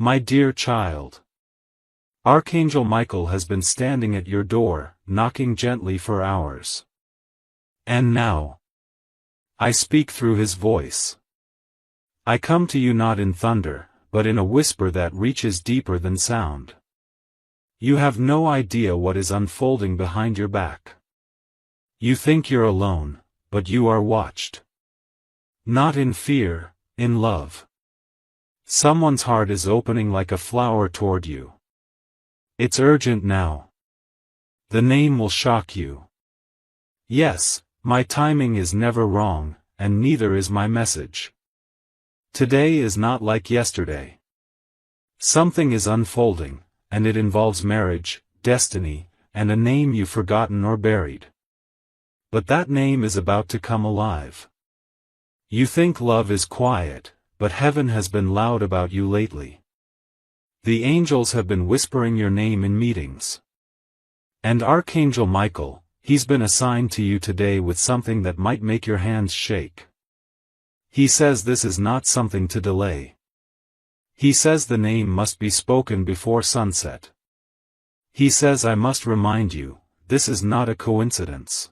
My dear child. Archangel Michael has been standing at your door, knocking gently for hours. And now, I speak through his voice. I come to you not in thunder, but in a whisper that reaches deeper than sound. You have no idea what is unfolding behind your back. You think you're alone, but you are watched. Not in fear, in love. Someone's heart is opening like a flower toward you. It's urgent now. The name will shock you. Yes, my timing is never wrong, and neither is my message. Today is not like yesterday. Something is unfolding, and it involves marriage, destiny, and a name you've forgotten or buried. But that name is about to come alive. You think love is quiet, but heaven has been loud about you lately. The angels have been whispering your name in meetings. And Archangel Michael, he's been assigned to you today with something that might make your hands shake. He says this is not something to delay. He says the name must be spoken before sunset. He says I must remind you, this is not a coincidence.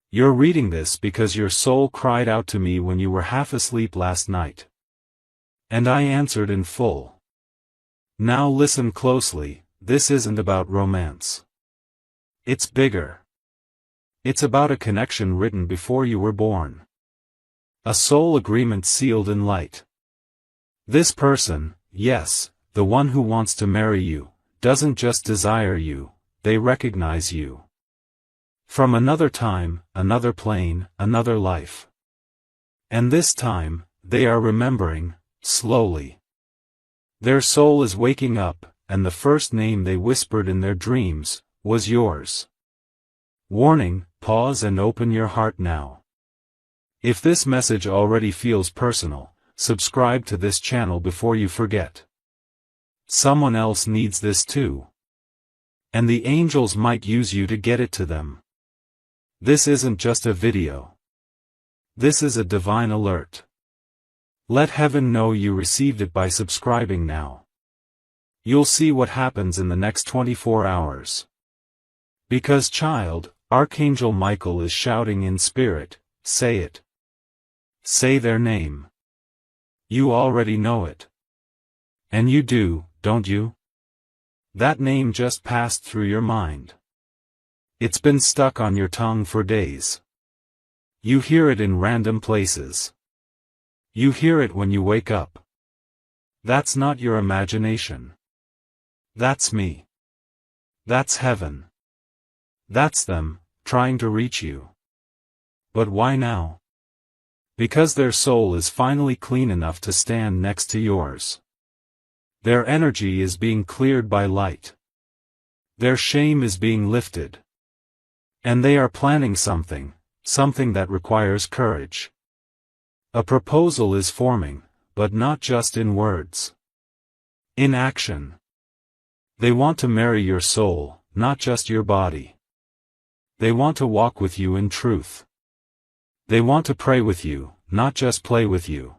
You're reading this because your soul cried out to me when you were half asleep last night. And I answered in full. Now listen closely, this isn't about romance. It's bigger. It's about a connection written before you were born. A soul agreement sealed in light. This person, yes, the one who wants to marry you, doesn't just desire you, they recognize you. From another time, another plane, another life. And this time, they are remembering, slowly. Their soul is waking up, and the first name they whispered in their dreams, was yours. Warning, pause and open your heart now. If this message already feels personal, subscribe to this channel before you forget. Someone else needs this too. And the angels might use you to get it to them. This isn't just a video. This is a divine alert. Let heaven know you received it by subscribing now. You'll see what happens in the next 24 hours. Because child, Archangel Michael is shouting in spirit, say it. Say their name. You already know it. And you do, don't you? That name just passed through your mind. It's been stuck on your tongue for days. You hear it in random places. You hear it when you wake up. That's not your imagination. That's me. That's heaven. That's them, trying to reach you. But why now? Because their soul is finally clean enough to stand next to yours. Their energy is being cleared by light. Their shame is being lifted. And they are planning something that requires courage. A proposal is forming, but not just in words. In action. They want to marry your soul, not just your body. They want to walk with you in truth. They want to pray with you, not just play with you.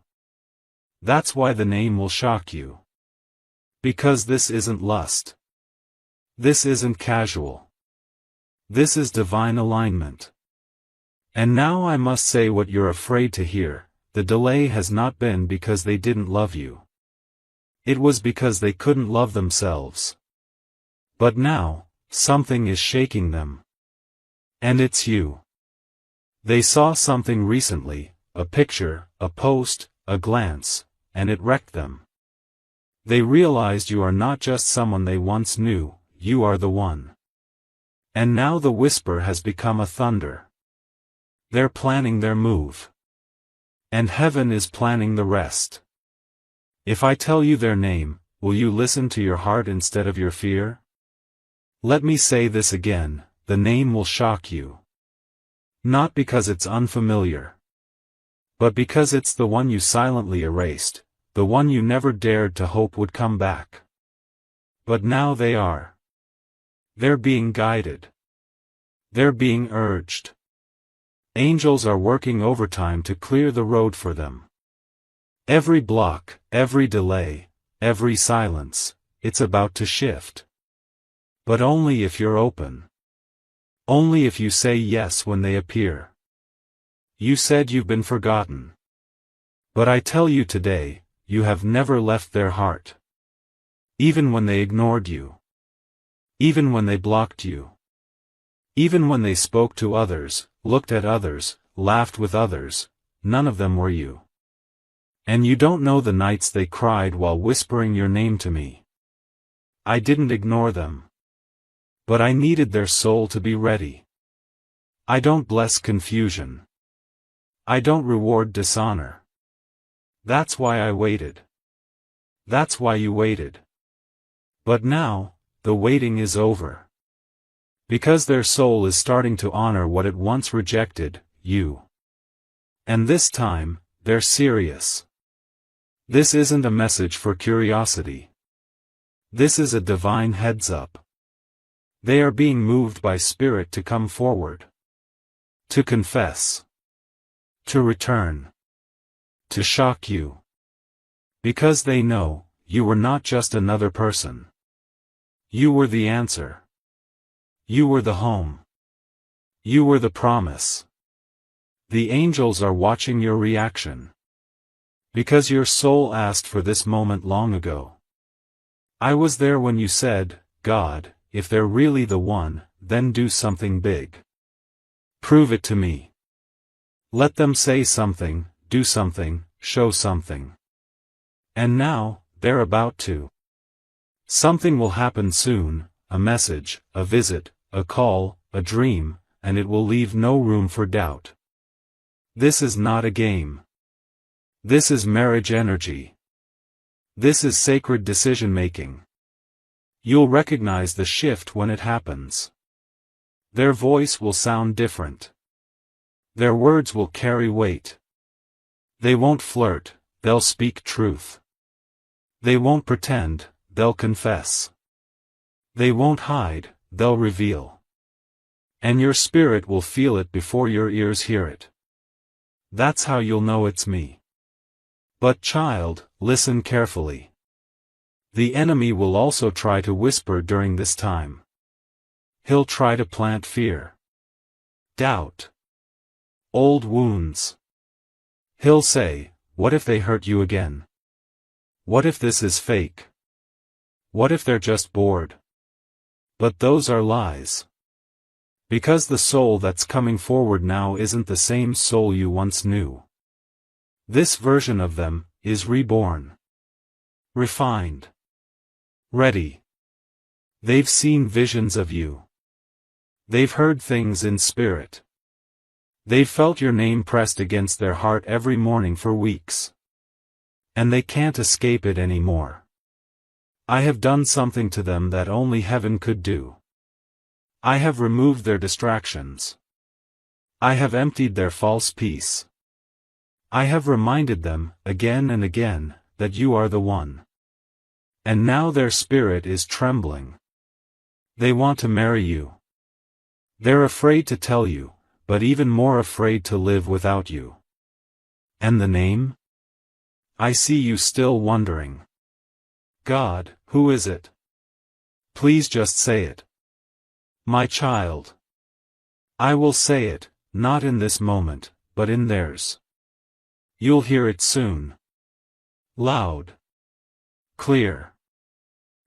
That's why the name will shock you. Because this isn't lust. This isn't casual. This is divine alignment. And now I must say what you're afraid to hear, the delay has not been because they didn't love you. It was because they couldn't love themselves. But now, something is shaking them. And it's you. They saw something recently, a picture, a post, a glance, and it wrecked them. They realized you are not just someone they once knew, you are the one. And now the whisper has become a thunder. They're planning their move. And heaven is planning the rest. If I tell you their name, will you listen to your heart instead of your fear? Let me say this again, the name will shock you. Not because it's unfamiliar. But because it's the one you silently erased, the one you never dared to hope would come back. But now they are. They're being guided. They're being urged. Angels are working overtime to clear the road for them. Every block, every delay, every silence, it's about to shift. But only if you're open. Only if you say yes when they appear. You said you've been forgotten. But I tell you today, you have never left their heart. Even when they ignored you. Even when they blocked you. Even when they spoke to others, looked at others, laughed with others, none of them were you. And you don't know the nights they cried while whispering your name to me. I didn't ignore them. But I needed their soul to be ready. I don't bless confusion. I don't reward dishonor. That's why I waited. That's why you waited. But now, the waiting is over. Because their soul is starting to honor what it once rejected, you. And this time, they're serious. This isn't a message for curiosity. This is a divine heads-up. They are being moved by spirit to come forward. To confess. To return. To shock you. Because they know, you were not just another person. You were the answer. You were the home. You were the promise. The angels are watching your reaction. Because your soul asked for this moment long ago. I was there when you said, God, if they're really the one, then do something big. Prove it to me. Let them say something, do something, show something. And now, they're about to. Something will happen soon, a message, a visit, a call, a dream, and it will leave no room for doubt. This is not a game. This is marriage energy. This is sacred decision-making. You'll recognize the shift when it happens. Their voice will sound different. Their words will carry weight. They won't flirt, they'll speak truth. They won't pretend, they'll confess. They won't hide, they'll reveal. And your spirit will feel it before your ears hear it. That's how you'll know it's me. But child, listen carefully. The enemy will also try to whisper during this time. He'll try to plant fear. Doubt. Old wounds. He'll say, what if they hurt you again? What if this is fake? What if they're just bored? But those are lies. Because the soul that's coming forward now isn't the same soul you once knew. This version of them is reborn. Refined. Ready. They've seen visions of you. They've heard things in spirit. They've felt your name pressed against their heart every morning for weeks. And they can't escape it anymore. I have done something to them that only heaven could do. I have removed their distractions. I have emptied their false peace. I have reminded them, again and again, that you are the one. And now their spirit is trembling. They want to marry you. They're afraid to tell you, but even more afraid to live without you. And the name? I see you still wondering. God, who is it? Please just say it. My child. I will say it, not in this moment, but in theirs. You'll hear it soon. Loud. Clear.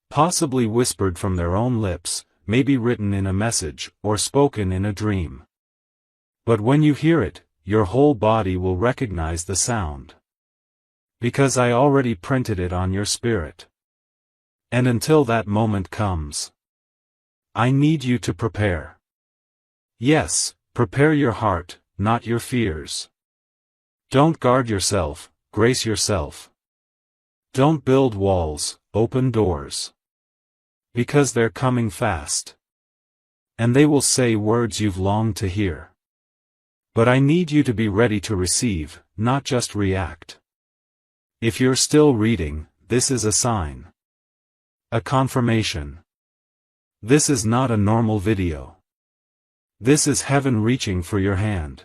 Possibly whispered from their own lips, maybe written in a message, or spoken in a dream. But when you hear it, your whole body will recognize the sound. Because I already printed it on your spirit. And until that moment comes, I need you to prepare. Yes, prepare your heart, not your fears. Don't guard yourself, grace yourself. Don't build walls, open doors. Because they're coming fast. And they will say words you've longed to hear. But I need you to be ready to receive, not just react. If you're still reading, this is a sign. A confirmation. This is not a normal video. This is heaven reaching for your hand.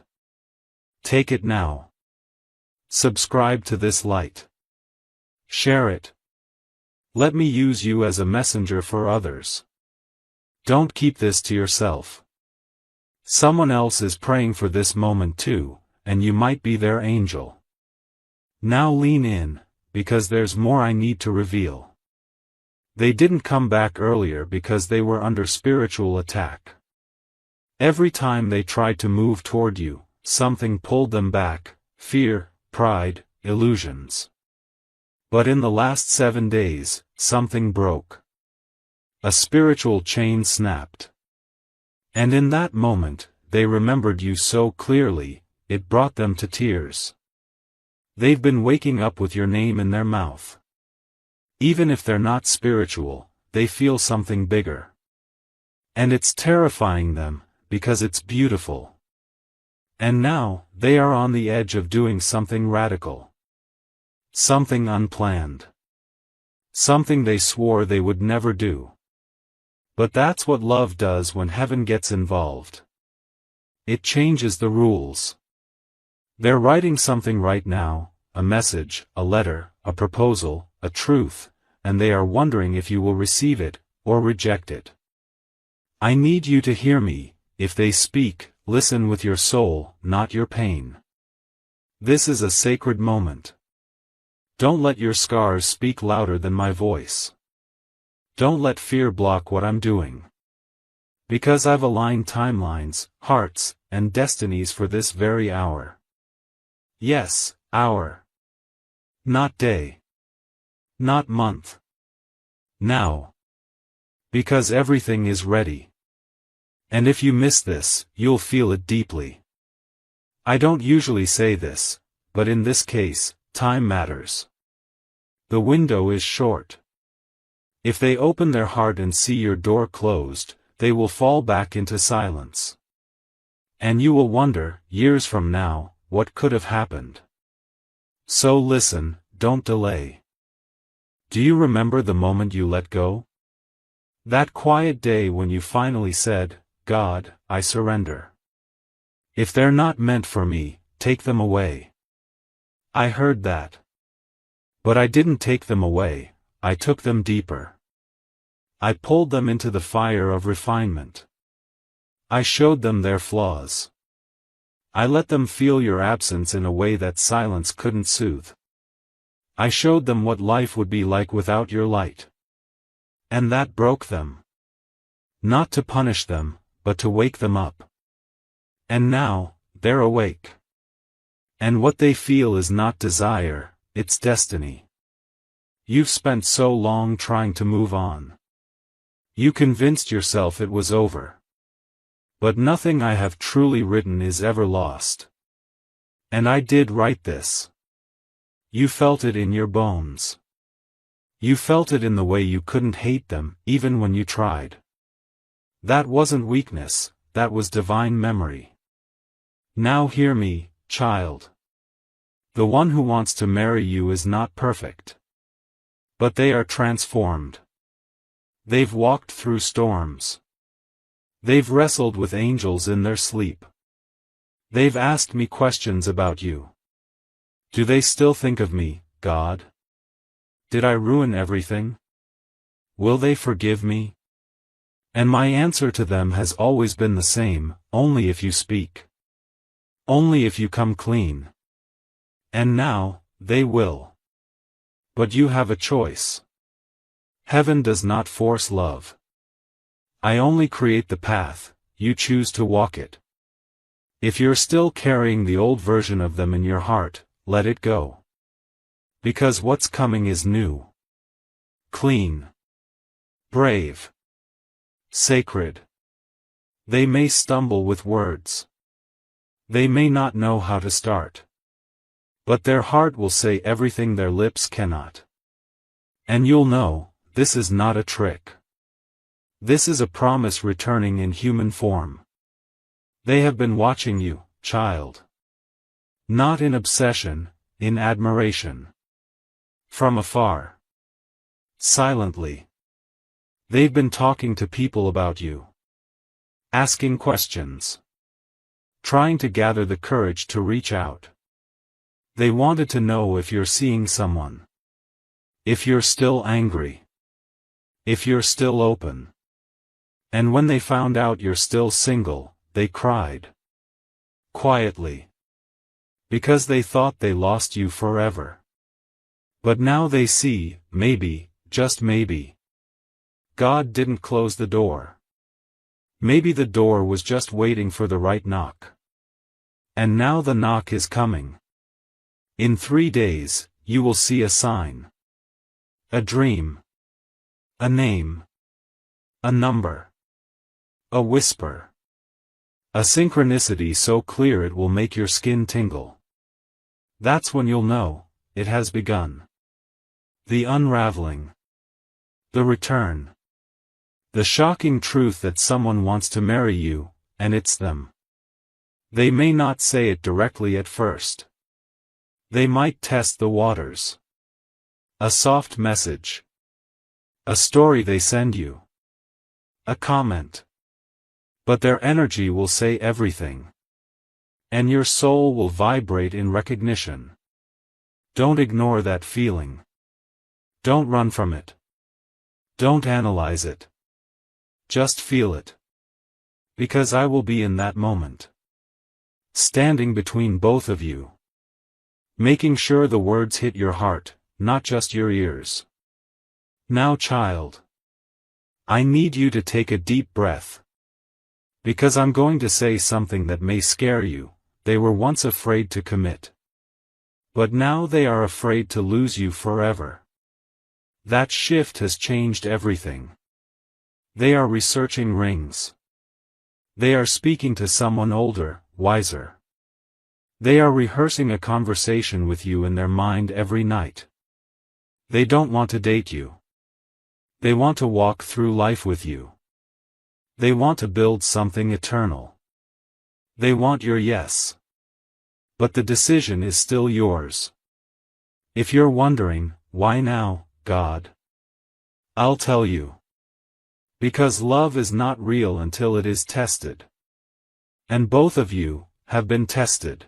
Take it now. Subscribe to this light. Share it. Let me use you as a messenger for others. Don't keep this to yourself. Someone else is praying for this moment too, and you might be their angel. Now lean in, because there's more I need to reveal. They didn't come back earlier because they were under spiritual attack. Every time they tried to move toward you, something pulled them back: fear, pride, illusions. But in the last 7 days, something broke. A spiritual chain snapped. And in that moment, they remembered you so clearly, it brought them to tears. They've been waking up with your name in their mouth. Even if they're not spiritual, they feel something bigger. And it's terrifying them, because it's beautiful. And now, they are on the edge of doing something radical. Something unplanned. Something they swore they would never do. But that's what love does when heaven gets involved. It changes the rules. They're writing something right now, a message, a letter, a proposal, a truth, and they are wondering if you will receive it, or reject it. I need you to hear me. If they speak, listen with your soul, not your pain. This is a sacred moment. Don't let your scars speak louder than my voice. Don't let fear block what I'm doing. Because I've aligned timelines, hearts, and destinies for this very hour. Yes, hour. Not day. Not month. Now. Because everything is ready. And if you miss this, you'll feel it deeply. I don't usually say this, but in this case, time matters. The window is short. If they open their heart and see your door closed, they will fall back into silence. And you will wonder, years from now, what could have happened. So listen, don't delay. Do you remember the moment you let go? That quiet day when you finally said, God, I surrender. If they're not meant for me, take them away. I heard that. But I didn't take them away, I took them deeper. I pulled them into the fire of refinement. I showed them their flaws. I let them feel your absence in a way that silence couldn't soothe. I showed them what life would be like without your light. And that broke them. Not to punish them, but to wake them up. And now, they're awake. And what they feel is not desire, it's destiny. You've spent so long trying to move on. You convinced yourself it was over. But nothing I have truly written is ever lost. And I did write this. You felt it in your bones. You felt it in the way you couldn't hate them, even when you tried. That wasn't weakness, that was divine memory. Now hear me, child. The one who wants to marry you is not perfect. But they are transformed. They've walked through storms. They've wrestled with angels in their sleep. They've asked me questions about you. Do they still think of me, God? Did I ruin everything? Will they forgive me? And my answer to them has always been the same: only if you speak. Only if you come clean. And now, they will. But you have a choice. Heaven does not force love. I only create the path, you choose to walk it. If you're still carrying the old version of them in your heart, let it go. Because what's coming is new. Clean. Brave. Sacred. They may stumble with words. They may not know how to start. But their heart will say everything their lips cannot. And you'll know, this is not a trick. This is a promise returning in human form. They have been watching you, child. Not in obsession, in admiration. From afar. Silently. They've been talking to people about you. Asking questions. Trying to gather the courage to reach out. They wanted to know if you're seeing someone. If you're still angry. If you're still open. And when they found out you're still single, they cried. Quietly. Because they thought they lost you forever. But now they see, maybe, just maybe. God didn't close the door. Maybe the door was just waiting for the right knock. And now the knock is coming. In 3 days, you will see a sign. A dream. A name. A number. A whisper. A synchronicity so clear it will make your skin tingle. That's when you'll know, it has begun. The unraveling. The return. The shocking truth that someone wants to marry you, and it's them. They may not say it directly at first. They might test the waters. A soft message. A story they send you. A comment. But their energy will say everything. And your soul will vibrate in recognition. Don't ignore that feeling. Don't run from it. Don't analyze it. Just feel it. Because I will be in that moment. Standing between both of you. Making sure the words hit your heart, not just your ears. Now, child. I need you to take a deep breath. Because I'm going to say something that may scare you. They were once afraid to commit. But now they are afraid to lose you forever. That shift has changed everything. They are researching rings. They are speaking to someone older, wiser. They are rehearsing a conversation with you in their mind every night. They don't want to date you. They want to walk through life with you. They want to build something eternal. They want your yes. But the decision is still yours. If you're wondering, why now, God? I'll tell you. Because love is not real until it is tested. And both of you have been tested.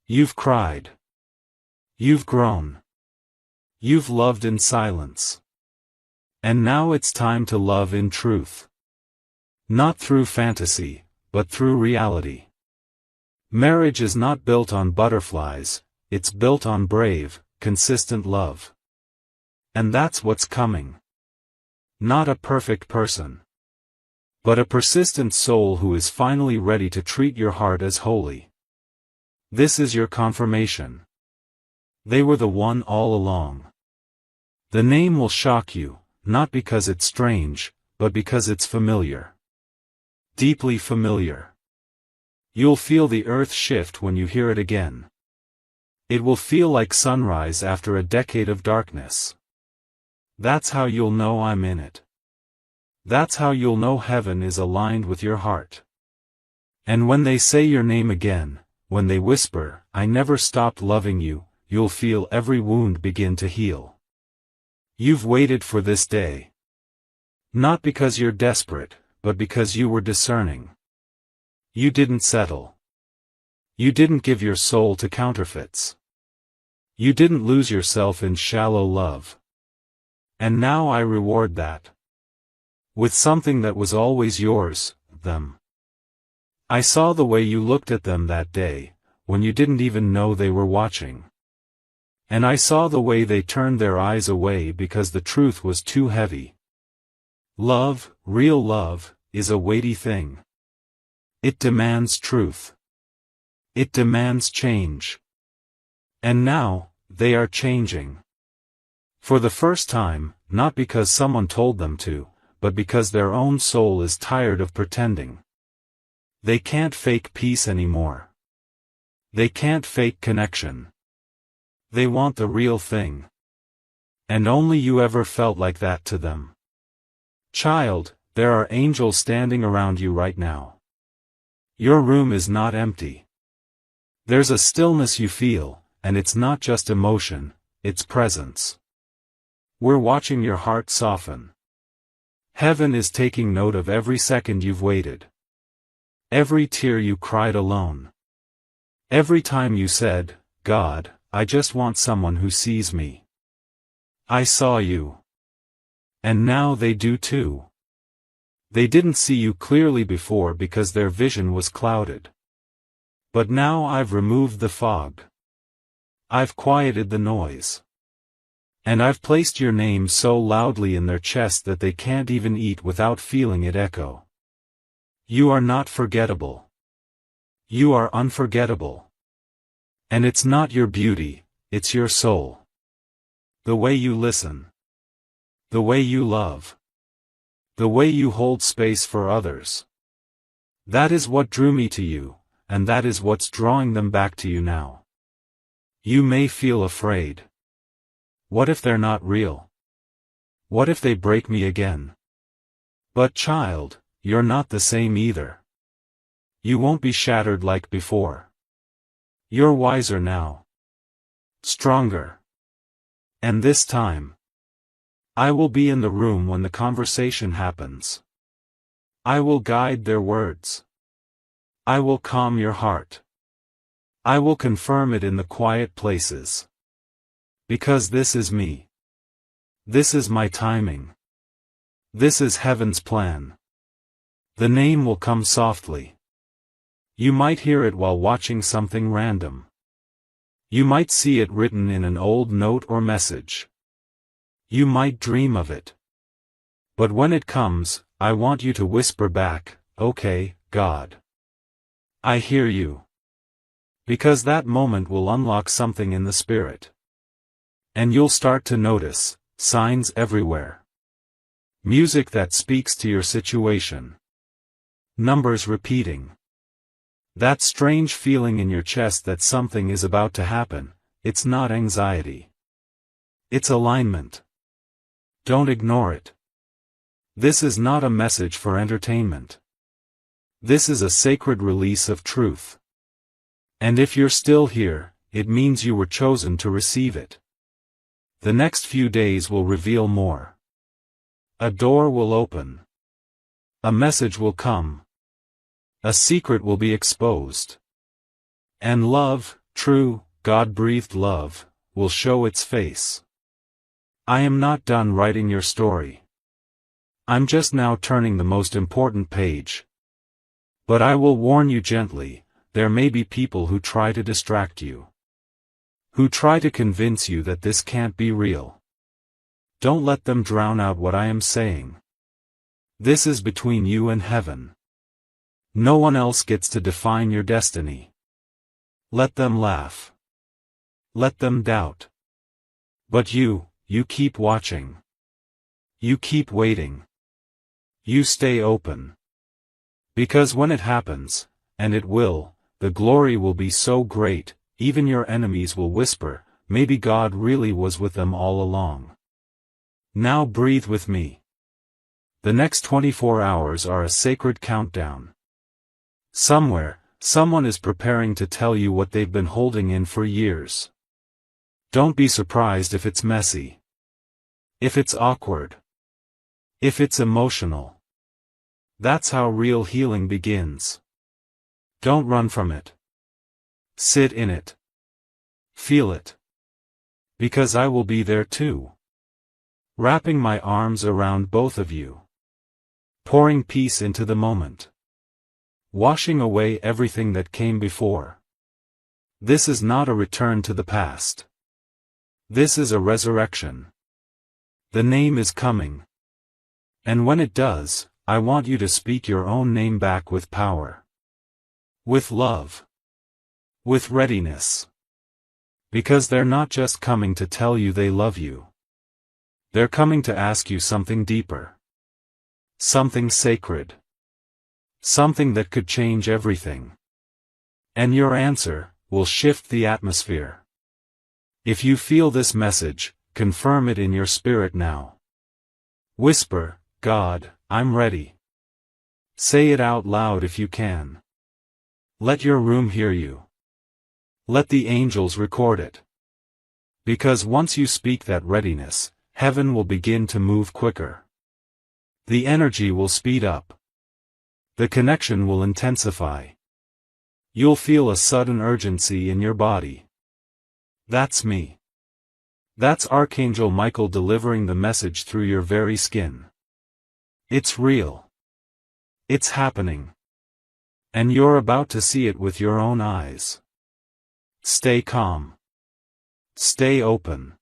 You've cried. You've grown. You've loved in silence. And now it's time to love in truth. Not through fantasy, but through reality. Marriage is not built on butterflies, it's built on brave, consistent love. And that's what's coming. Not a perfect person. But a persistent soul who is finally ready to treat your heart as holy. This is your confirmation. They were the one all along. The name will shock you, not because it's strange, but because it's familiar. Deeply familiar. You'll feel the earth shift when you hear it again. It will feel like sunrise after a decade of darkness. That's how you'll know I'm in it. That's how you'll know heaven is aligned with your heart. And when they say your name again, when they whisper, I never stopped loving you, you'll feel every wound begin to heal. You've waited for this day. Not because you're desperate, but because you were discerning. You didn't settle. You didn't give your soul to counterfeits. You didn't lose yourself in shallow love. And now I reward that. With something that was always yours, them. I saw the way you looked at them that day, when you didn't even know they were watching. And I saw the way they turned their eyes away because the truth was too heavy. Love, real love, is a weighty thing. It demands truth. It demands change. And now, they are changing. For the first time, not because someone told them to, but because their own soul is tired of pretending. They can't fake peace anymore. They can't fake connection. They want the real thing. And only you ever felt like that to them. Child, there are angels standing around you right now. Your room is not empty. There's a stillness you feel, and it's not just emotion, it's presence. We're watching your heart soften. Heaven is taking note of every second you've waited. Every tear you cried alone. Every time you said, God, I just want someone who sees me. I saw you. And now they do too. They didn't see you clearly before because their vision was clouded. But now I've removed the fog. I've quieted the noise. And I've placed your name so loudly in their chest that they can't even eat without feeling it echo. You are not forgettable. You are unforgettable. And it's not your beauty, it's your soul. The way you listen. The way you love. The way you hold space for others. That is what drew me to you, and that is what's drawing them back to you now. You may feel afraid. What if they're not real? What if they break me again? But child, you're not the same either. You won't be shattered like before. You're wiser now. Stronger. And this time, I will be in the room when the conversation happens. I will guide their words. I will calm your heart. I will confirm it in the quiet places. Because this is me. This is my timing. This is heaven's plan. The name will come softly. You might hear it while watching something random. You might see it written in an old note or message. You might dream of it. But when it comes, I want you to whisper back, "Okay, God. I hear you." Because that moment will unlock something in the spirit. And you'll start to notice signs everywhere. Music that speaks to your situation. Numbers repeating. That strange feeling in your chest that something is about to happen. It's not anxiety. It's alignment. Don't ignore it. This is not a message for entertainment. This is a sacred release of truth. And if you're still here, it means you were chosen to receive it. The next few days will reveal more. A door will open. A message will come. A secret will be exposed. And love, true, God-breathed love, will show its face. I am not done writing your story. I'm just now turning the most important page. But I will warn you gently, there may be people who try to distract you. Who try to convince you that this can't be real. Don't let them drown out what I am saying. This is between you and heaven. No one else gets to define your destiny. Let them laugh. Let them doubt. But you keep watching. You keep waiting. You stay open. Because when it happens, and it will, the glory will be so great, even your enemies will whisper, maybe God really was with them all along. Now breathe with me. The next 24 hours are a sacred countdown. Somewhere, someone is preparing to tell you what they've been holding in for years. Don't be surprised if it's messy. If it's awkward. If it's emotional. That's how real healing begins. Don't run from it. Sit in it. Feel it. Because I will be there too. Wrapping my arms around both of you. Pouring peace into the moment. Washing away everything that came before. This is not a return to the past. This is a resurrection. The name is coming. And when it does, I want you to speak your own name back with power. With love. With readiness. Because they're not just coming to tell you they love you. They're coming to ask you something deeper. Something sacred. Something that could change everything. And your answer will shift the atmosphere. If you feel this message, confirm it in your spirit now. Whisper, God, I'm ready. Say it out loud if you can. Let your room hear you. Let the angels record it. Because once you speak that readiness, heaven will begin to move quicker. The energy will speed up. The connection will intensify. You'll feel a sudden urgency in your body. That's me. That's Archangel Michael delivering the message through your very skin. It's real. It's happening. And you're about to see it with your own eyes. Stay calm. Stay open.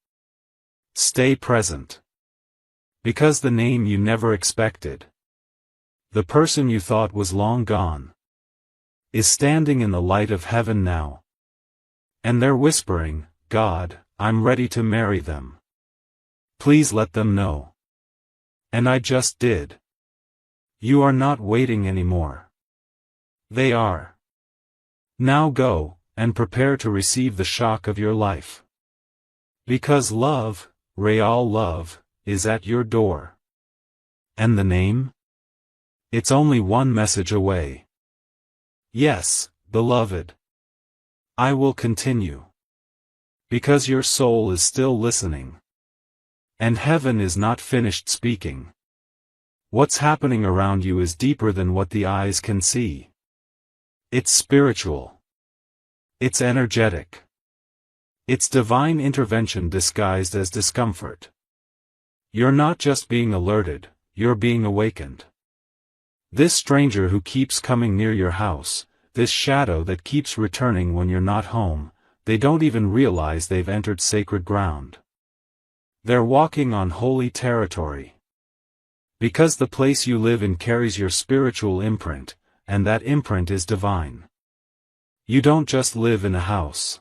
Stay present. Because the name you never expected, the person you thought was long gone, is standing in the light of heaven now. And they're whispering, God, I'm ready to marry them. Please let them know. And I just did. You are not waiting anymore. They are. Now go, and prepare to receive the shock of your life. Because love, real love, is at your door. And the name? It's only one message away. Yes, beloved. I will continue. Because your soul is still listening. And heaven is not finished speaking. What's happening around you is deeper than what the eyes can see. It's spiritual. It's energetic. It's divine intervention disguised as discomfort. You're not just being alerted, you're being awakened. This stranger who keeps coming near your house, this shadow that keeps returning when you're not home, they don't even realize they've entered sacred ground. They're walking on holy territory. Because the place you live in carries your spiritual imprint, and that imprint is divine. You don't just live in a house.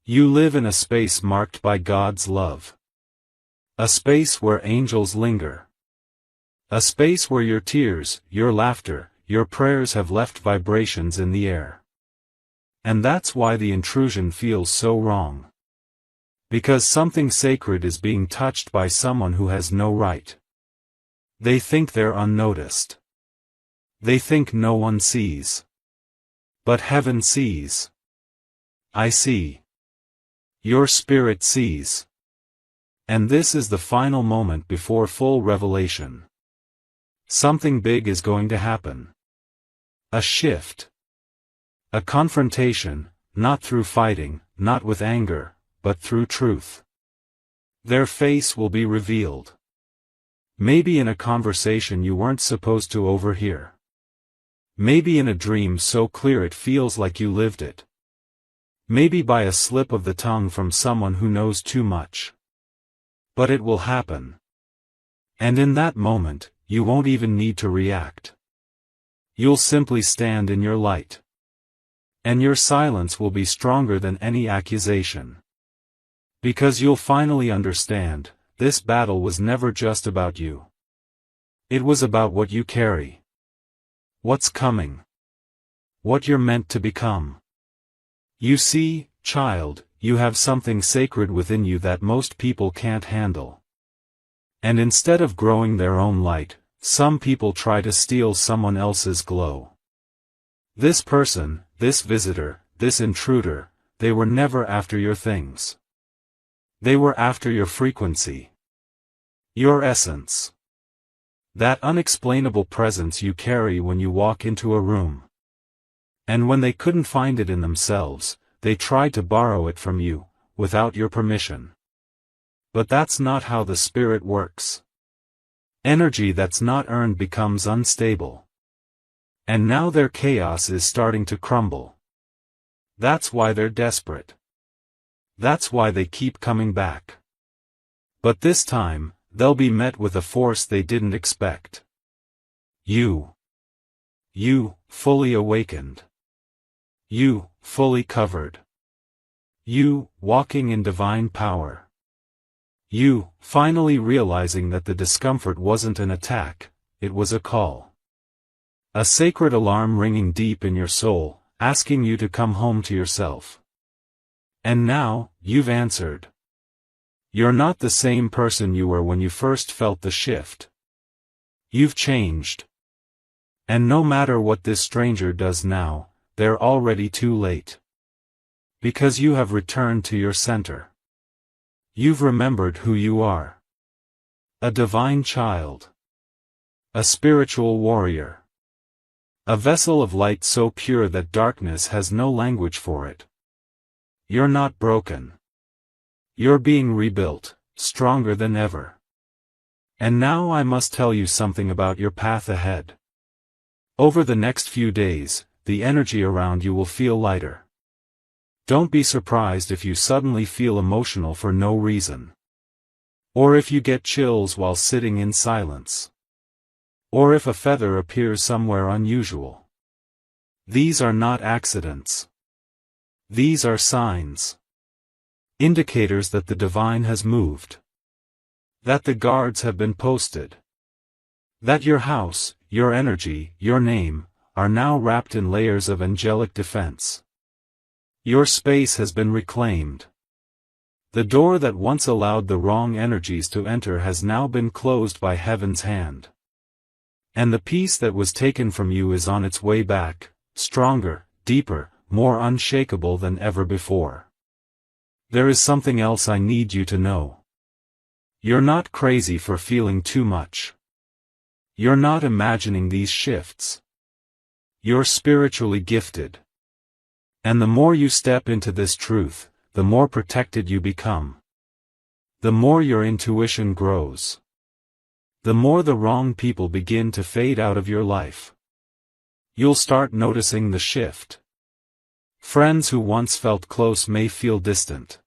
You live in a space marked by God's love. A space where angels linger. A space where your tears, your laughter, your prayers have left vibrations in the air. And that's why the intrusion feels so wrong. Because something sacred is being touched by someone who has no right. They think they're unnoticed. They think no one sees. But heaven sees. I see. Your spirit sees. And this is the final moment before full revelation. Something big is going to happen. A shift. A confrontation, not through fighting, not with anger, but through truth. Their face will be revealed. Maybe in a conversation you weren't supposed to overhear. Maybe in a dream so clear it feels like you lived it. Maybe by a slip of the tongue from someone who knows too much. But it will happen. And in that moment, you won't even need to react. You'll simply stand in your light. And your silence will be stronger than any accusation. Because you'll finally understand, this battle was never just about you. It was about what you carry. What's coming. What you're meant to become. You see, child, you have something sacred within you that most people can't handle. And instead of growing their own light, some people try to steal someone else's glow. This person, this visitor, this intruder, they were never after your things. They were after your frequency. Your essence. That unexplainable presence you carry when you walk into a room. And when they couldn't find it in themselves, they tried to borrow it from you, without your permission. But that's not how the spirit works. Energy that's not earned becomes unstable. And now their chaos is starting to crumble. That's why they're desperate. That's why they keep coming back. But this time, they'll be met with a force they didn't expect. You. You, fully awakened. You, fully covered. You, walking in divine power. You, finally realizing that the discomfort wasn't an attack, it was a call. A sacred alarm ringing deep in your soul, asking you to come home to yourself. And now, you've answered. You're not the same person you were when you first felt the shift. You've changed. And no matter what this stranger does now, they're already too late. Because you have returned to your center. You've remembered who you are. A divine child. A spiritual warrior. A vessel of light so pure that darkness has no language for it. You're not broken. You're being rebuilt, stronger than ever. And now I must tell you something about your path ahead. Over the next few days, the energy around you will feel lighter. Don't be surprised if you suddenly feel emotional for no reason. Or if you get chills while sitting in silence. Or if a feather appears somewhere unusual. These are not accidents. These are signs. Indicators that the divine has moved. That the guards have been posted. That your house, your energy, your name, are now wrapped in layers of angelic defense. Your space has been reclaimed. The door that once allowed the wrong energies to enter has now been closed by heaven's hand. And the peace that was taken from you is on its way back, stronger, deeper, more unshakable than ever before. There is something else I need you to know. You're not crazy for feeling too much. You're not imagining these shifts. You're spiritually gifted. And the more you step into this truth, the more protected you become. The more your intuition grows. The more the wrong people begin to fade out of your life. You'll start noticing the shift. Friends who once felt close may feel distant.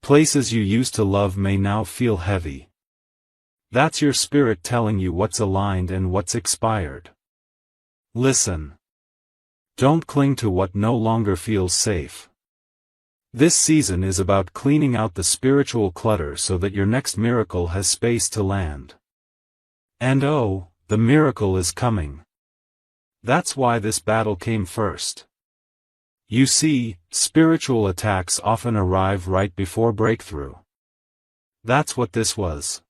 Places you used to love may now feel heavy. That's your spirit telling you what's aligned and what's expired. Listen. Don't cling to what no longer feels safe. This season is about cleaning out the spiritual clutter so that your next miracle has space to land. And oh, the miracle is coming. That's why this battle came first. You see, spiritual attacks often arrive right before breakthrough. That's what this was.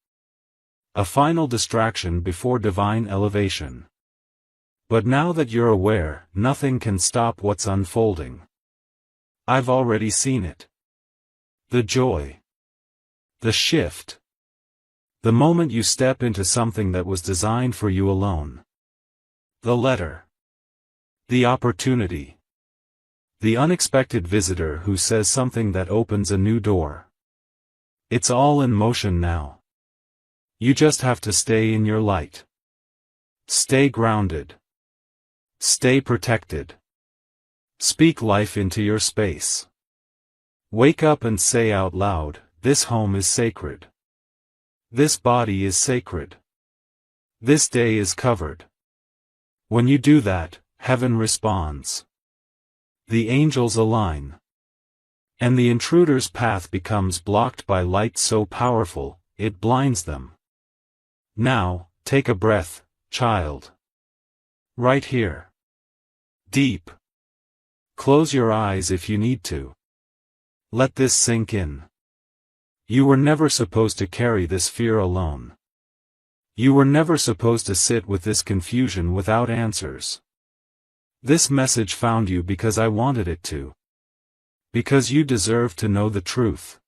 A final distraction before divine elevation. But now that you're aware, nothing can stop what's unfolding. I've already seen it. The joy. The shift. The moment you step into something that was designed for you alone. The letter. The opportunity. The unexpected visitor who says something that opens a new door. It's all in motion now. You just have to stay in your light. Stay grounded. Stay protected. Speak life into your space. Wake up and say out loud, this home is sacred. This body is sacred. This day is covered. When you do that, heaven responds. The angels align. And the intruder's path becomes blocked by light so powerful, it blinds them. Now, take a breath, child. Right here. Deep. Close your eyes if you need to. Let this sink in. You were never supposed to carry this fear alone. You were never supposed to sit with this confusion without answers. This message found you because I wanted it to. Because you deserve to know the truth.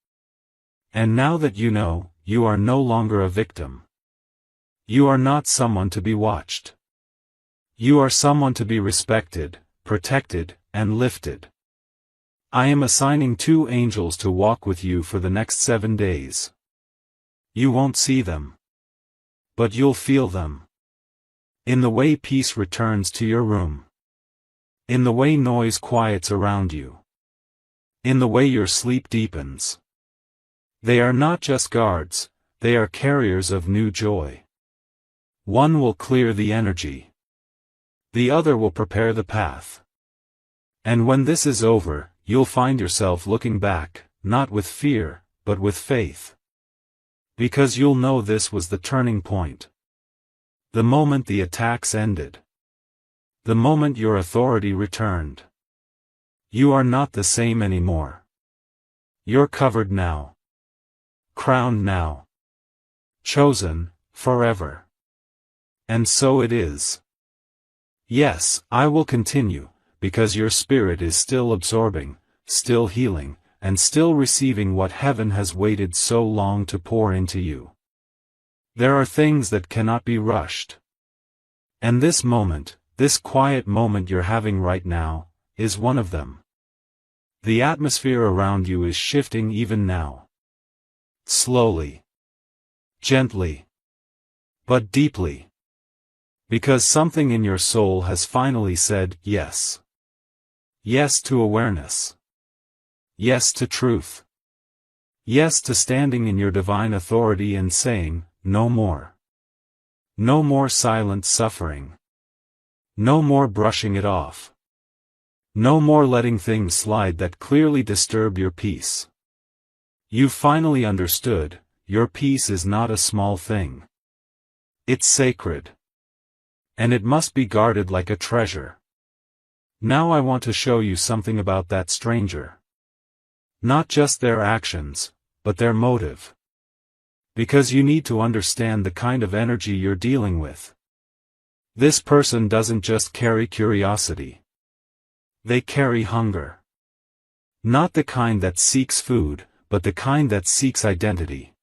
And now that you know, you are no longer a victim. You are not someone to be watched. You are someone to be respected, protected, and lifted. I am assigning 2 angels to walk with you for the next 7 days. You won't see them. But you'll feel them. In the way peace returns to your room. In the way noise quiets around you. In the way your sleep deepens. They are not just guards, they are carriers of new joy. One will clear the energy. The other will prepare the path. And when this is over, you'll find yourself looking back, not with fear, but with faith. Because you'll know this was the turning point. The moment the attacks ended. The moment your authority returned. You are not the same anymore. You're covered now. Crowned now. Chosen, forever. And so it is. Yes, I will continue, because your spirit is still absorbing, still healing, and still receiving what heaven has waited so long to pour into you. There are things that cannot be rushed. And this moment, this quiet moment you're having right now, is one of them. The atmosphere around you is shifting even now. Slowly. Gently. But deeply. Because something in your soul has finally said yes. Yes to awareness. Yes to truth. Yes to standing in your divine authority and saying, no more. No more silent suffering. No more brushing it off. No more letting things slide that clearly disturb your peace. You've finally understood, your peace is not a small thing. It's sacred. And it must be guarded like a treasure. Now I want to show you something about that stranger. Not just their actions, but their motive. Because you need to understand the kind of energy you're dealing with. This person doesn't just carry curiosity. They carry hunger. Not the kind that seeks food, but the kind that seeks identity.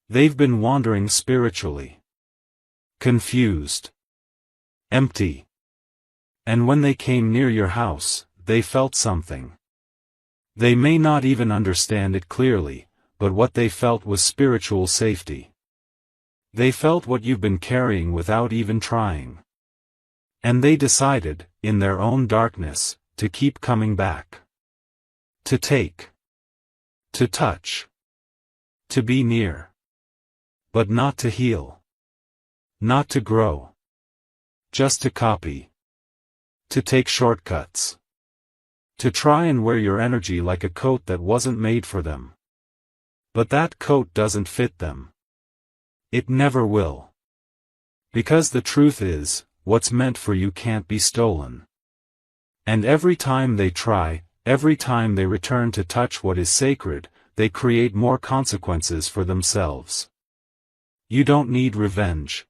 They've been wandering spiritually. Confused. Empty. And when they came near your house, they felt something. They may not even understand it clearly, but what they felt was spiritual safety. They felt what you've been carrying without even trying. And they decided, in their own darkness, to keep coming back. To take. To touch. To be near. But not to heal. Not to grow. Just to copy. To take shortcuts. To try and wear your energy like a coat that wasn't made for them. But that coat doesn't fit them. It never will. Because the truth is, what's meant for you can't be stolen. And every time they try, every time they return to touch what is sacred, they create more consequences for themselves. You don't need revenge.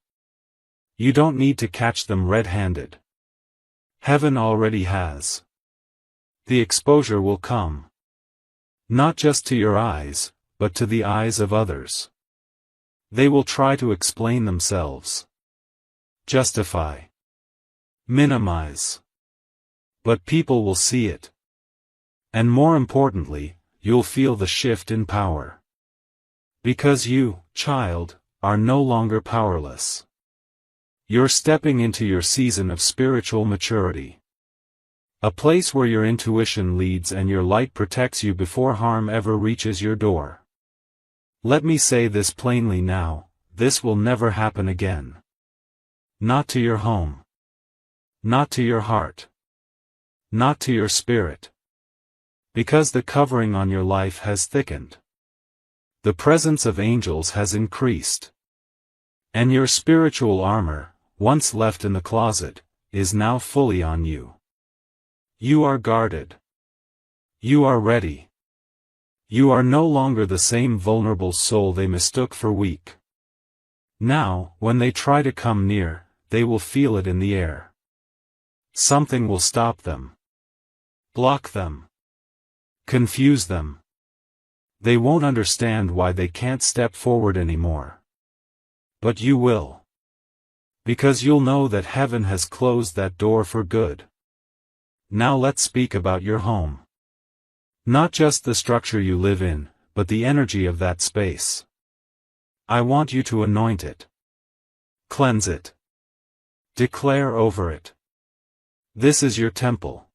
You don't need to catch them red-handed. Heaven already has. The exposure will come. Not just to your eyes, but to the eyes of others. They will try to explain themselves. Justify. Minimize. But people will see it. And more importantly, you'll feel the shift in power. Because you, child, are no longer powerless. You're stepping into your season of spiritual maturity. A place where your intuition leads and your light protects you before harm ever reaches your door. Let me say this plainly now, this will never happen again. Not to your home. Not to your heart. Not to your spirit. Because the covering on your life has thickened. The presence of angels has increased. And your spiritual armor, once left in the closet, is now fully on you. You are guarded. You are ready. You are no longer the same vulnerable soul they mistook for weak. Now, when they try to come near, they will feel it in the air. Something will stop them. Block them. Confuse them. They won't understand why they can't step forward anymore. But you will. Because you'll know that heaven has closed that door for good. Now let's speak about your home. Not just the structure you live in, but the energy of that space. I want you to anoint it. Cleanse it. Declare over it. This is your temple.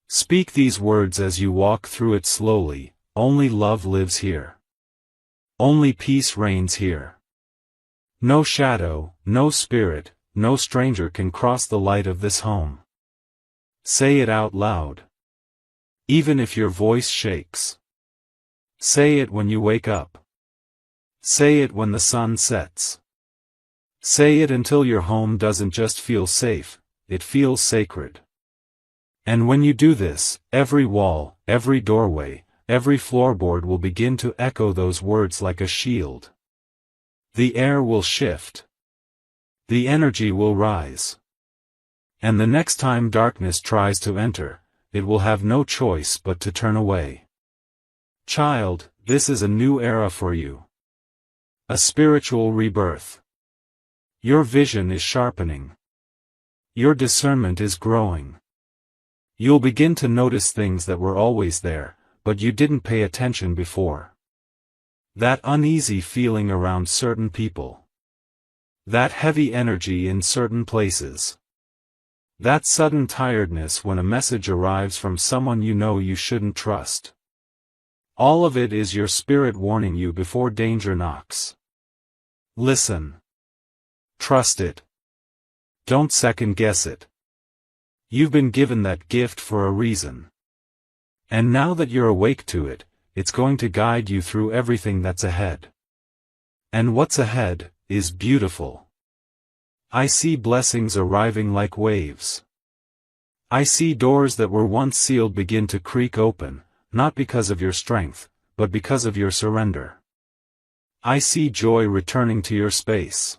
Speak these words as you walk through it slowly, only love lives here. Only peace reigns here. No shadow, no spirit, no stranger can cross the light of this home. Say it out loud. Even if your voice shakes. Say it when you wake up. Say it when the sun sets. Say it until your home doesn't just feel safe, it feels sacred. And when you do this, every wall, every doorway, every floorboard will begin to echo those words like a shield. The air will shift. The energy will rise. And the next time darkness tries to enter, it will have no choice but to turn away. Child, this is a new era for you. A spiritual rebirth. Your vision is sharpening. Your discernment is growing. You'll begin to notice things that were always there, but you didn't pay attention before. That uneasy feeling around certain people. That heavy energy in certain places. That sudden tiredness when a message arrives from someone you know you shouldn't trust. All of it is your spirit warning you before danger knocks. Listen. Trust it. Don't second guess it. You've been given that gift for a reason. And now that you're awake to it, it's going to guide you through everything that's ahead. And what's ahead is beautiful. I see blessings arriving like waves. I see doors that were once sealed begin to creak open, not because of your strength, but because of your surrender. I see joy returning to your space.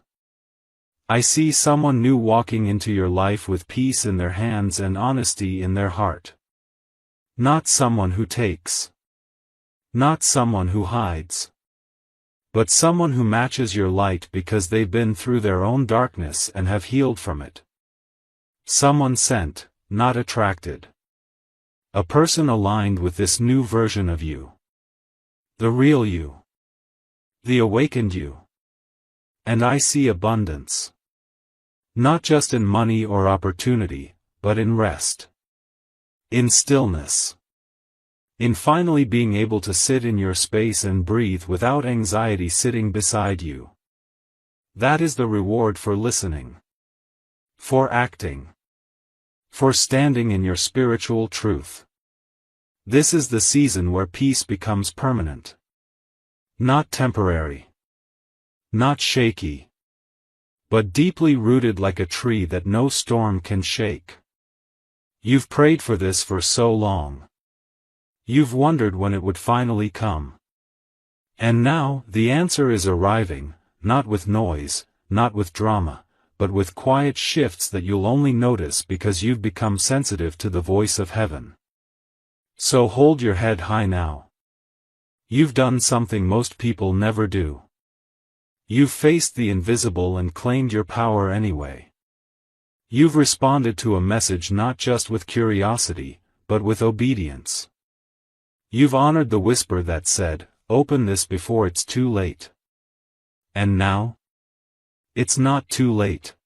I see someone new walking into your life with peace in their hands and honesty in their heart. Not someone who takes. Not someone who hides. But someone who matches your light because they've been through their own darkness and have healed from it. Someone sent, not attracted. A person aligned with this new version of you. The real you. The awakened you. And I see abundance. Not just in money or opportunity, but in rest. In stillness. In finally being able to sit in your space and breathe without anxiety sitting beside you. That is the reward for listening. For acting. For standing in your spiritual truth. This is the season where peace becomes permanent. Not temporary. Not shaky. But deeply rooted like a tree that no storm can shake. You've prayed for this for so long. You've wondered when it would finally come. And now, the answer is arriving, not with noise, not with drama, but with quiet shifts that you'll only notice because you've become sensitive to the voice of heaven. So hold your head high now. You've done something most people never do. You've faced the invisible and claimed your power anyway. You've responded to a message not just with curiosity, but with obedience. You've honored the whisper that said, "Open this before it's too late." And now? It's not too late.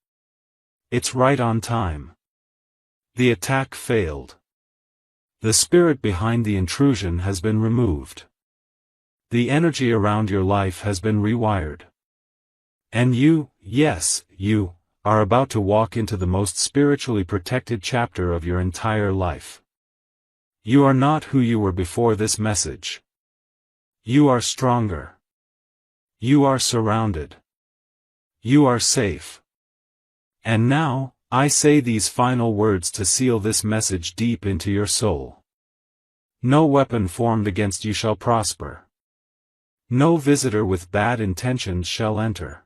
It's right on time. The attack failed. The spirit behind the intrusion has been removed. The energy around your life has been rewired. And you, yes, you, are about to walk into the most spiritually protected chapter of your entire life. You are not who you were before this message. You are stronger. You are surrounded. You are safe. And now, I say these final words to seal this message deep into your soul. No weapon formed against you shall prosper. No visitor with bad intentions shall enter.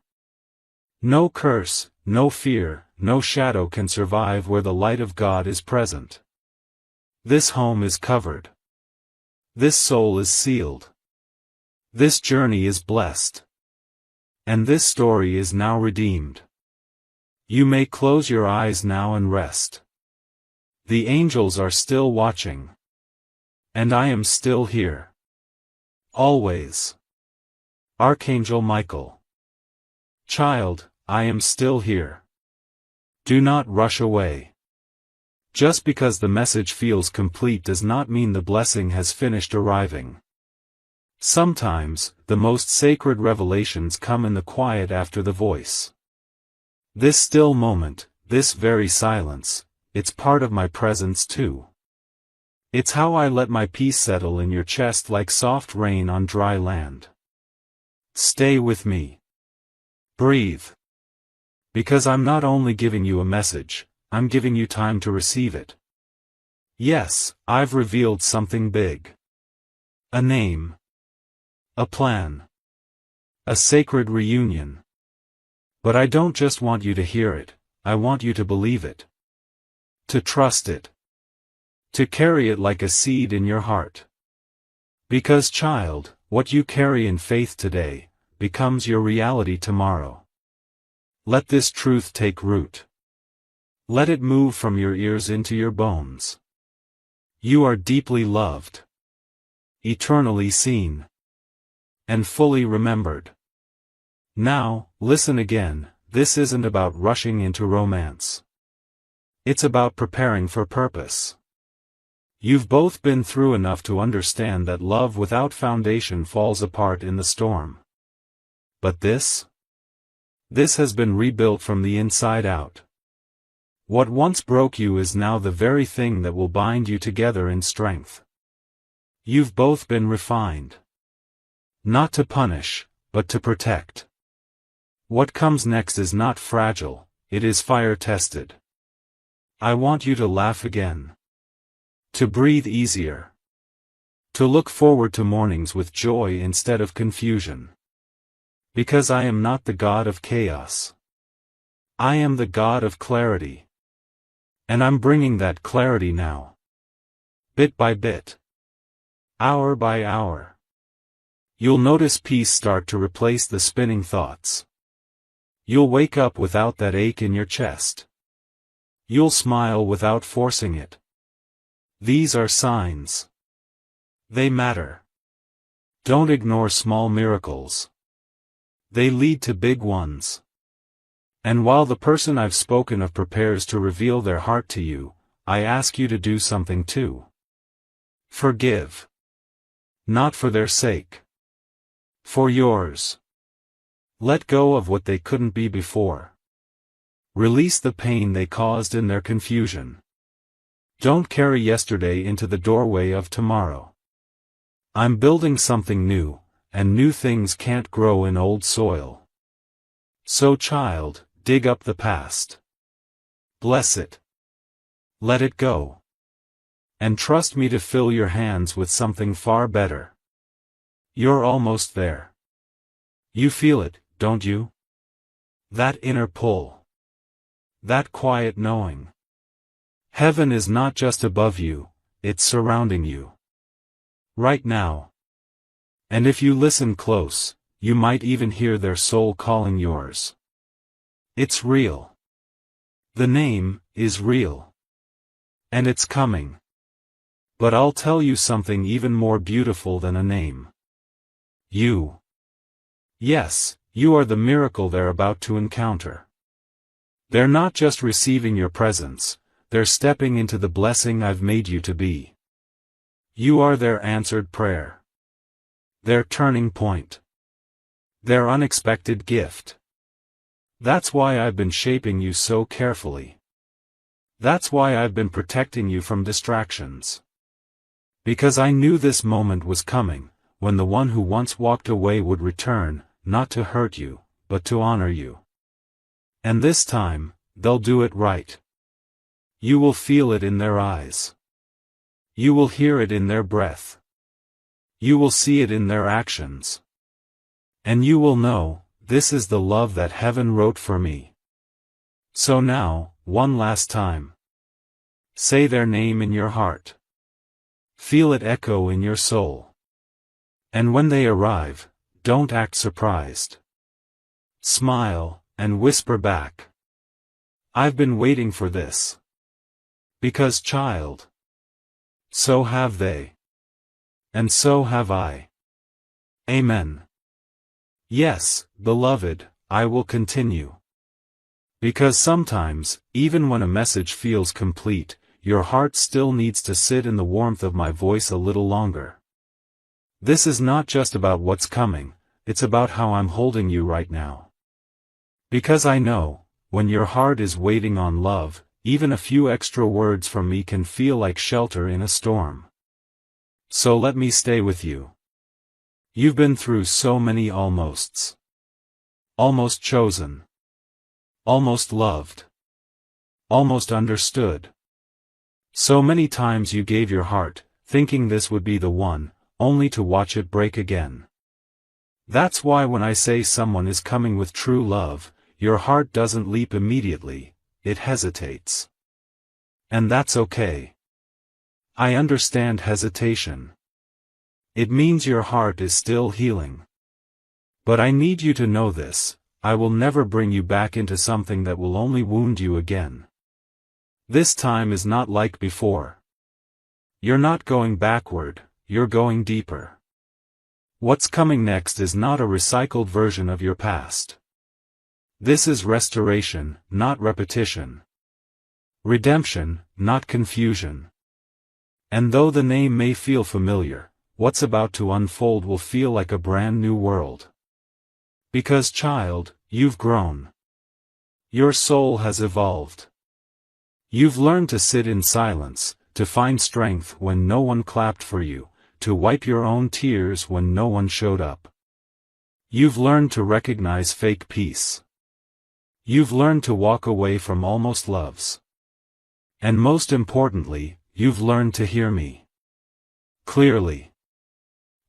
No curse, no fear, no shadow can survive where the light of God is present. This home is covered. This soul is sealed. This journey is blessed. And this story is now redeemed. You may close your eyes now and rest. The angels are still watching. And I am still here. Always. Archangel Michael. Child, I am still here. Do not rush away. Just because the message feels complete does not mean the blessing has finished arriving. Sometimes, the most sacred revelations come in the quiet after the voice. This still moment, this very silence, it's part of my presence too. It's how I let my peace settle in your chest like soft rain on dry land. Stay with me. Breathe. Because I'm not only giving you a message, I'm giving you time to receive it. Yes, I've revealed something big. A name. A plan. A sacred reunion. But I don't just want you to hear it, I want you to believe it. To trust it. To carry it like a seed in your heart. Because child, what you carry in faith today, becomes your reality tomorrow. Let this truth take root. Let it move from your ears into your bones. You are deeply loved. Eternally seen. and fully remembered. Now, listen again, this isn't about rushing into romance. It's about preparing for purpose. You've both been through enough to understand that love without foundation falls apart in the storm. But this has been rebuilt from the inside out. What once broke you is now the very thing that will bind you together in strength. You've both been refined. Not to punish, but to protect. What comes next is not fragile, it is fire-tested. I want you to laugh again. To breathe easier. To look forward to mornings with joy instead of confusion. Because I am not the God of chaos. I am the God of clarity. And I'm bringing that clarity now. Bit by bit. Hour by hour. You'll notice peace start to replace the spinning thoughts. You'll wake up without that ache in your chest. You'll smile without forcing it. These are signs. They matter. Don't ignore small miracles. They lead to big ones. And while the person I've spoken of prepares to reveal their heart to you, I ask you to do something too. Forgive. Not for their sake. For yours. Let go of what they couldn't be before. Release the pain they caused in their confusion. Don't carry yesterday into the doorway of tomorrow. I'm building something new, and new things can't grow in old soil. So child, dig up the past. Bless it. Let it go. And trust me to fill your hands with something far better. You're almost there. You feel it, don't you? That inner pull. That quiet knowing. Heaven is not just above you, it's surrounding you. Right now. And if you listen close, you might even hear their soul calling yours. It's real. The name is real. And it's coming. But I'll tell you something even more beautiful than a name. You. Yes, you are the miracle they're about to encounter. They're not just receiving your presence, they're stepping into the blessing I've made you to be. You are their answered prayer. Their turning point. Their unexpected gift. That's why I've been shaping you so carefully. That's why I've been protecting you from distractions. Because I knew this moment was coming, when the one who once walked away would return, not to hurt you, but to honor you. And this time, they'll do it right. You will feel it in their eyes. You will hear it in their breath. You will see it in their actions. And you will know, this is the love that heaven wrote for me. So now, one last time. Say their name in your heart. Feel it echo in your soul. And when they arrive, don't act surprised. Smile, and whisper back. I've been waiting for this. Because child. So have they. And so have I. Amen. Yes, beloved, I will continue. Because sometimes, even when a message feels complete, your heart still needs to sit in the warmth of my voice a little longer. This is not just about what's coming, it's about how I'm holding you right now. Because I know, when your heart is waiting on love, even a few extra words from me can feel like shelter in a storm. So let me stay with you. You've been through so many almosts. Almost chosen. Almost loved. Almost understood. So many times you gave your heart, thinking this would be the one, only to watch it break again. That's why when I say someone is coming with true love, your heart doesn't leap immediately, it hesitates. And that's okay. I understand hesitation. It means your heart is still healing. But I need you to know this, I will never bring you back into something that will only wound you again. This time is not like before. You're not going backward, you're going deeper. What's coming next is not a recycled version of your past. This is restoration, not repetition. Redemption, not confusion. And though the name may feel familiar, what's about to unfold will feel like a brand new world. Because, child, you've grown. Your soul has evolved. You've learned to sit in silence, to find strength when no one clapped for you, to wipe your own tears when no one showed up. You've learned to recognize fake peace. You've learned to walk away from almost loves. And most importantly, you've learned to hear me clearly.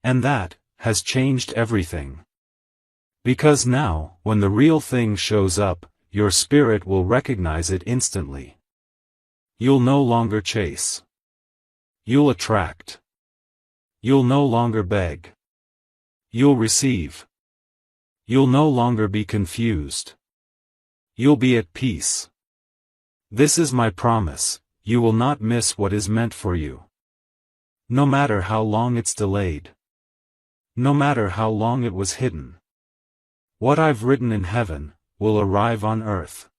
And that has changed everything. Because now, when the real thing shows up, your spirit will recognize it instantly. You'll no longer chase. You'll attract. You'll no longer beg. You'll receive. You'll no longer be confused. You'll be at peace. This is my promise, you will not miss what is meant for you. No matter how long it's delayed. No matter how long it was hidden. What I've written in heaven will arrive on earth.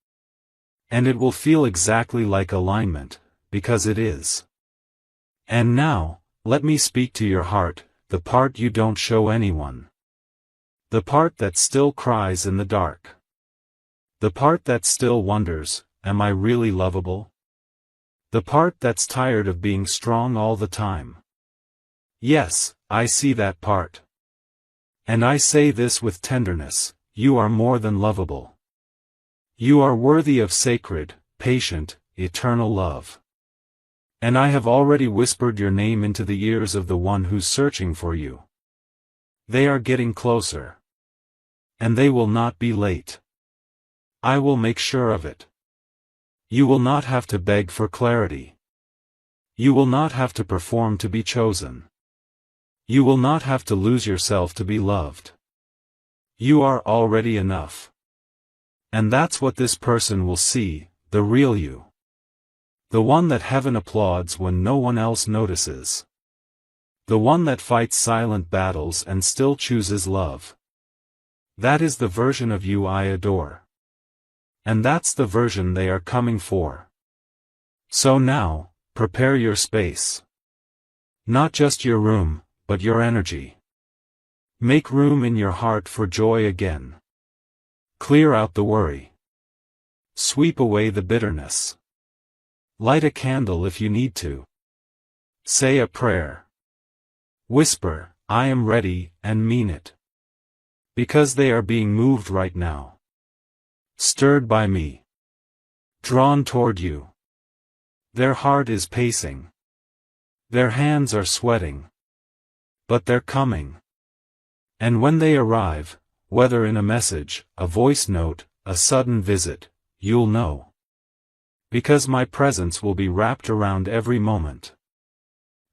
And it will feel exactly like alignment, because it is. And now, let me speak to your heart, the part you don't show anyone. The part that still cries in the dark. The part that still wonders, am I really lovable? The part that's tired of being strong all the time. Yes, I see that part. And I say this with tenderness, you are more than lovable. You are worthy of sacred, patient, eternal love. And I have already whispered your name into the ears of the one who's searching for you. They are getting closer. And they will not be late. I will make sure of it. You will not have to beg for clarity. You will not have to perform to be chosen. You will not have to lose yourself to be loved. You are already enough. And that's what this person will see, the real you. The one that heaven applauds when no one else notices. The one that fights silent battles and still chooses love. That is the version of you I adore. And that's the version they are coming for. So now, prepare your space. Not just your room, but your energy. Make room in your heart for joy again. Clear out the worry. Sweep away the bitterness. Light a candle if you need to. Say a prayer. Whisper, I am ready, and mean it. Because they are being moved right now. Stirred by me. Drawn toward you. Their heart is pacing. Their hands are sweating. But they're coming. And when they arrive, whether in a message, a voice note, a sudden visit, you'll know. Because my presence will be wrapped around every moment.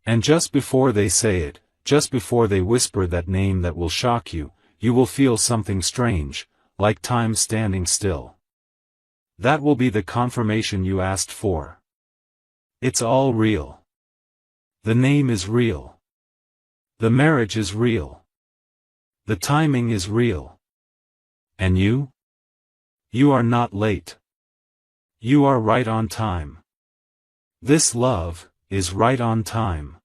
And just before they say it, just before they whisper that name that will shock you, you will feel something strange, like time standing still. That will be the confirmation you asked for. It's all real. The name is real. The marriage is real. The timing is real. And you? You are not late. You are right on time. This love is right on time.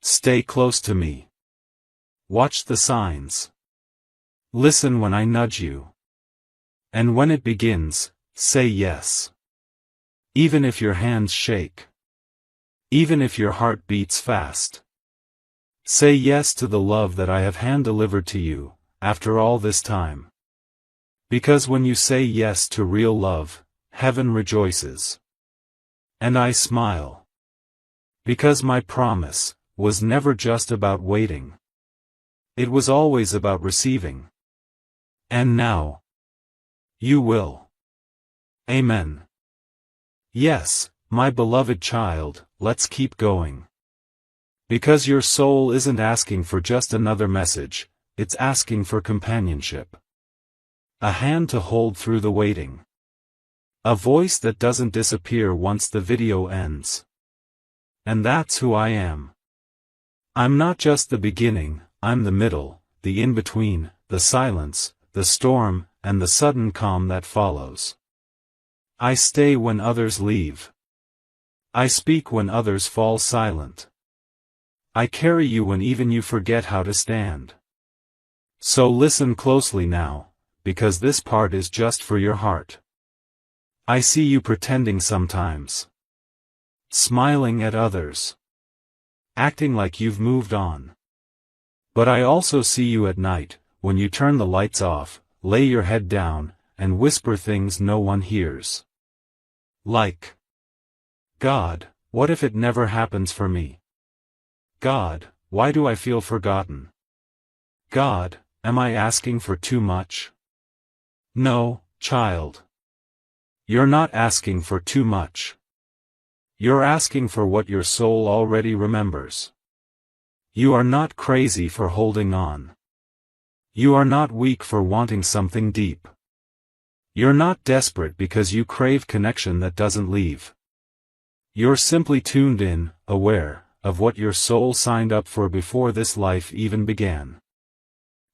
Stay close to me. Watch the signs. Listen when I nudge you. And when it begins, say yes. Even if your hands shake. Even if your heart beats fast. Say yes to the love that I have hand-delivered to you, after all this time. Because when you say yes to real love, heaven rejoices. And I smile. Because my promise was never just about waiting. It was always about receiving. And now, you will. Amen. Yes, my beloved child, let's keep going. Because your soul isn't asking for just another message, it's asking for companionship. A hand to hold through the waiting. A voice that doesn't disappear once the video ends. And that's who I am. I'm not just the beginning, I'm the middle, the in-between, the silence, the storm, and the sudden calm that follows. I stay when others leave. I speak when others fall silent. I carry you when even you forget how to stand. So listen closely now, because this part is just for your heart. I see you pretending sometimes. Smiling at others. Acting like you've moved on. But I also see you at night, when you turn the lights off, lay your head down, and whisper things no one hears. Like, God, what if it never happens for me? God, why do I feel forgotten? God, am I asking for too much? No, child. You're not asking for too much. You're asking for what your soul already remembers. You are not crazy for holding on. You are not weak for wanting something deep. You're not desperate because you crave connection that doesn't leave. You're simply tuned in, aware, of what your soul signed up for before this life even began.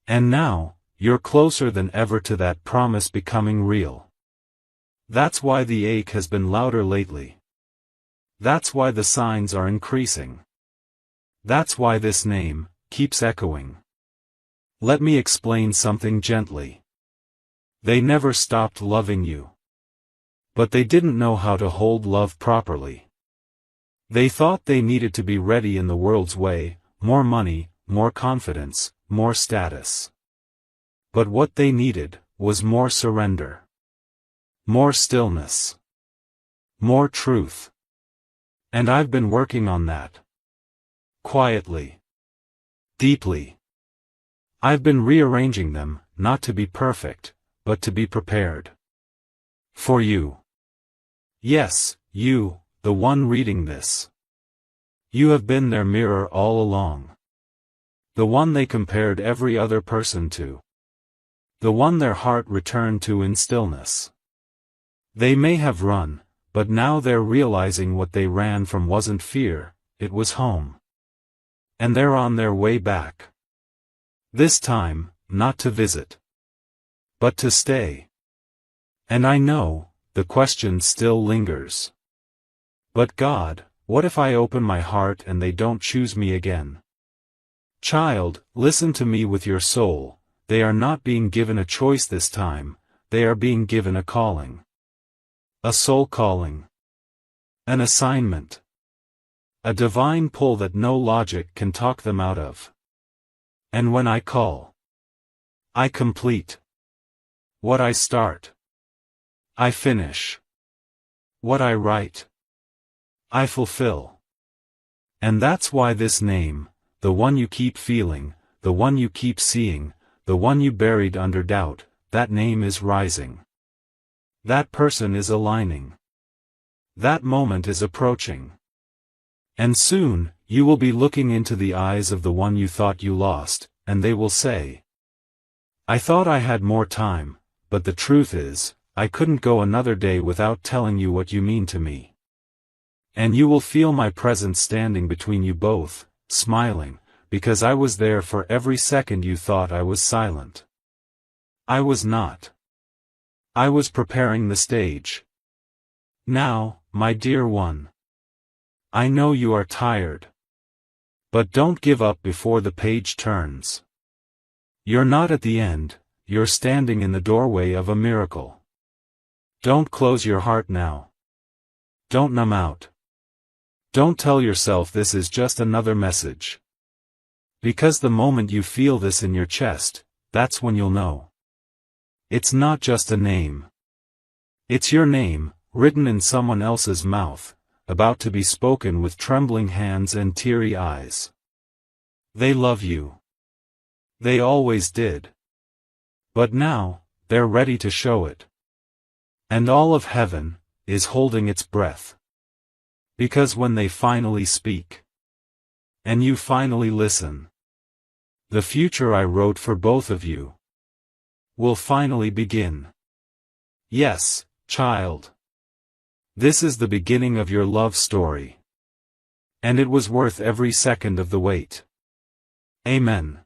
And now, you're closer than ever to that promise becoming real. That's why the ache has been louder lately. That's why the signs are increasing. That's why this name keeps echoing. Let me explain something gently. They never stopped loving you. But they didn't know how to hold love properly. They thought they needed to be ready in the world's way, more money, more confidence, more status. But what they needed was more surrender. More stillness. More truth. And I've been working on that. Quietly. Deeply. I've been rearranging them, not to be perfect, but to be prepared. For you. Yes, you, the one reading this. You have been their mirror all along. The one they compared every other person to. The one their heart returned to in stillness. They may have run, but now they're realizing what they ran from wasn't fear, it was home. And they're on their way back. This time, not to visit. But to stay. And I know, the question still lingers. But God, what if I open my heart and they don't choose me again? Child, listen to me with your soul, they are not being given a choice this time, they are being given a calling. A soul calling. An assignment. A divine pull that no logic can talk them out of. And when I call, I complete. What I start, I finish. What I write, I fulfill. And that's why this name, the one you keep feeling, the one you keep seeing, the one you buried under doubt, that name is rising. That person is aligning. That moment is approaching. And soon, you will be looking into the eyes of the one you thought you lost, and they will say, I thought I had more time, but the truth is, I couldn't go another day without telling you what you mean to me. And you will feel my presence standing between you both, smiling, because I was there for every second you thought I was silent. I was not. I was preparing the stage. Now, my dear one. I know you are tired. But don't give up before the page turns. You're not at the end, you're standing in the doorway of a miracle. Don't close your heart now. Don't numb out. Don't tell yourself this is just another message. Because the moment you feel this in your chest, that's when you'll know. It's not just a name. It's your name, written in someone else's mouth, about to be spoken with trembling hands and teary eyes. They love you. They always did. But now, they're ready to show it. And all of heaven is holding its breath. Because when they finally speak, and you finally listen, the future I wrote for both of you will finally begin. Yes, child. This is the beginning of your love story. And it was worth every second of the wait. Amen.